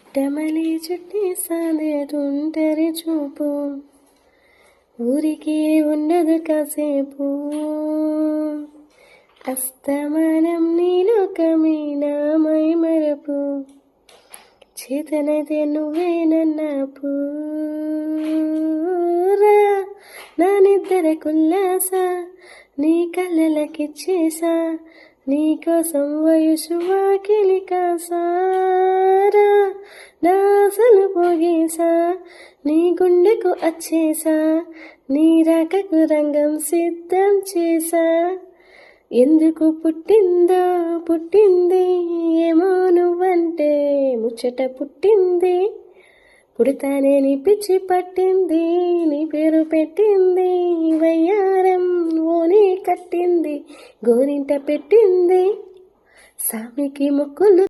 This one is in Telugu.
పుట్టమలి చుట్టి సాదేటుంటరి చూపు ఊరికి ఉన్నది కాసేపు అస్తమానం నీలోకమే నామై మరపు చేతనైతే నువ్వే నన్నా పూరా నా నిద్ర కుల్లాస నీ కళ్ళలకిచ్చేసా నీకోసం వయసు వాకిలి కాసారా నా అసలు పోగేసా నీ గుండెకు వచ్చేసా నీ రాకకు రంగం సిద్ధం చేసా ఎందుకు పుట్టింది ఏమో నువ్వంటే ముచ్చట పుట్టింది పుడతానే నీ పిచ్చి పట్టింది నీ పేరు పెట్టింది వయ్యారం ఓని కట్టింది గోరింట పెట్టింది సామికి మొక్కులు